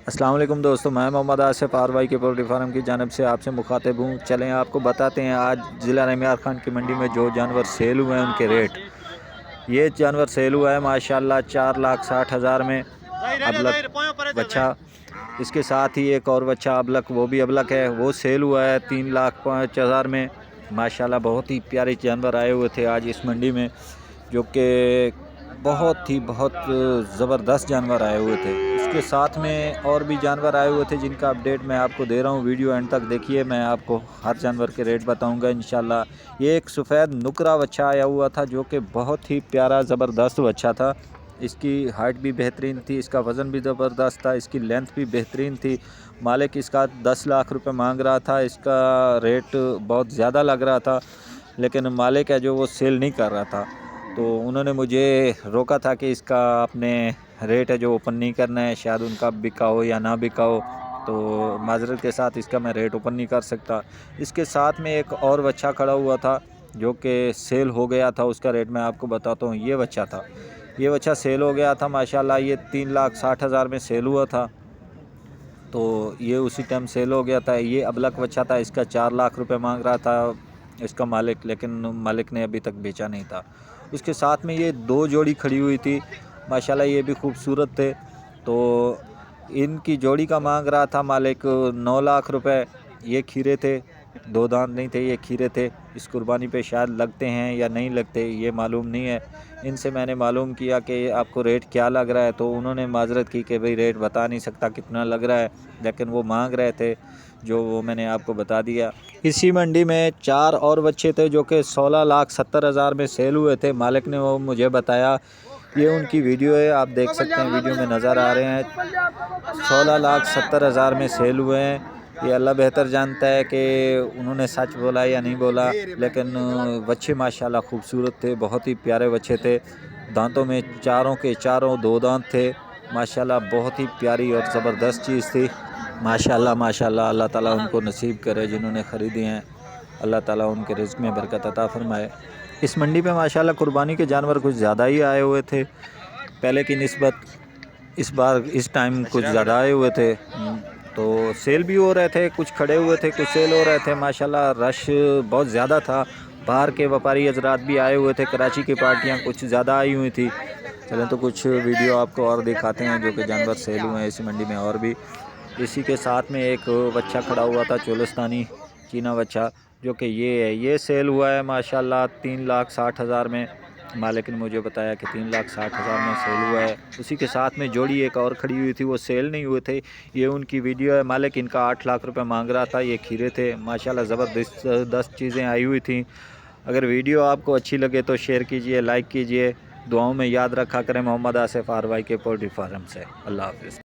अस्सलाम वालेकुम दोस्तों, मैं मोहम्मद आसिफ आरवाई के पोल्ट्री फार्म की जानिब से आपसे मुखातिब हूँ। चलें आपको बताते हैं आज ज़िला रमियार खान की मंडी में जो जानवर सेल हुए हैं उनके रेट। ये जानवर सेल हुआ है माशाल्लाह 4,60,000 में अबलक बच्चा। इसके साथ ही एक और बच्चा अबलक, वो भी अबलक है, वो सेल हुआ है 3,05,000 में। माशाल्लाह बहुत ही प्यारे जानवर आए हुए थे आज इस मंडी में, जो कि बहुत ज़बरदस्त जानवर आए हुए थे। इसके साथ में और भी जानवर आए हुए थे जिनका अपडेट मैं आपको दे रहा हूँ। वीडियो एंड तक देखिए, मैं आपको हर जानवर के रेट बताऊँगा इंशाल्लाह। ये एक सफ़ेद नुकरा बच्चा आया हुआ था जो कि बहुत ही प्यारा ज़बरदस्त बच्चा था। इसकी हाइट भी बेहतरीन थी, इसका वज़न भी ज़बरदस्त था, इसकी लेंथ भी बेहतरीन थी। मालिक इसका 10 लाख रुपए मांग रहा था। इसका रेट बहुत ज़्यादा लग रहा था, लेकिन मालिक है जो वो सेल नहीं कर रहा था। तो उन्होंने मुझे रोका था कि इसका अपने रेट है जो ओपन नहीं करना है, शायद उनका बिका हो या ना बिका हो, तो माजरत के साथ इसका मैं रेट ओपन नहीं कर सकता। इसके साथ में एक और बच्चा खड़ा हुआ था जो कि सेल हो गया था, उसका रेट मैं आपको बताता हूँ। ये बच्चा था, ये बच्चा सेल हो गया था माशाल्लाह। ये 3,60,000 में सेल हुआ था, तो ये उसी टाइम सेल हो गया था। ये अबलक बच्चा था, इसका 4 लाख रुपए मांग रहा था इसका मालिक, लेकिन मालिक ने अभी तक बेचा नहीं था। इसके साथ में ये 2 जोड़ी खड़ी हुई थी माशाल्लाह, ये भी खूबसूरत थे। तो इनकी जोड़ी का मांग रहा था मालिक 9 लाख रुपए। ये खीरे थे, 2 दांत नहीं थे, ये खीरे थे। इस कुर्बानी पे शायद लगते हैं या नहीं लगते, ये मालूम नहीं है। इनसे मैंने मालूम किया कि आपको रेट क्या लग रहा है, तो उन्होंने माजरत की कि भाई रेट बता नहीं सकता कितना लग रहा है, लेकिन वो मांग रहे थे जो वो मैंने आपको बता दिया। इसी मंडी में 4 और बच्चे थे जो कि 16,70,000 में सेल हुए थे। मालिक ने वो मुझे बताया, ये उनकी वीडियो है, आप देख सकते हैं, वीडियो में नज़र आ रहे हैं। 16,70,000 में सेल हुए हैं। ये अल्लाह बेहतर जानता है कि उन्होंने सच बोला या नहीं बोला, लेकिन बच्चे माशाल्लाह खूबसूरत थे, बहुत ही प्यारे बच्चे थे। दांतों में चारों के चारों 2 दांत थे माशाल्लाह, बहुत ही प्यारी और ज़बरदस्त चीज़ थी माशाल्लाह। माशाल्लाह अल्लाह ताला उनको नसीब करे जिन्होंने ख़रीदे हैं, अल्लाह ताला उनके रिज़्क़ में बरकत अता फ़रमाए। इस मंडी पे माशाल्लाह कुर्बानी के जानवर कुछ ज़्यादा ही आए हुए थे पहले की निस्बत। इस बार इस टाइम कुछ ज़्यादा आए हुए थे। तो सेल भी हो रहे थे, कुछ खड़े हुए थे, कुछ सेल हो रहे थे माशाल्लाह। रश बहुत ज़्यादा था, बाहर के व्यापारी हजरात भी आए हुए थे, कराची की पार्टियाँ कुछ ज़्यादा आई हुई थी। चलें तो कुछ वीडियो आपको और दिखाते हैं जो कि जानवर सेल हुए हैं इस मंडी में। और भी इसी के साथ में एक बच्चा खड़ा हुआ था, चोलिस्तानी चीना बच्चा, जो कि ये है, ये सेल हुआ है माशाल्लाह 3,60,000 में। मालिक ने मुझे बताया कि 3,60,000 में सेल हुआ है। उसी के साथ में जोड़ी एक और खड़ी हुई थी, वो सेल नहीं हुए थे। ये उनकी वीडियो है। मालिक इनका 8 लाख रुपए मांग रहा था। ये खीरे थे माशाल्लाह, ज़बरदस्त चीज़ें आई हुई थी। अगर वीडियो आपको अच्छी लगे तो शेयर कीजिए, लाइक कीजिए, दुआओं में याद रखा करें। मोहम्मद आसिफ आरवाई के पोल्ट्री फार्म से। अल्लाह हाफ़िज़।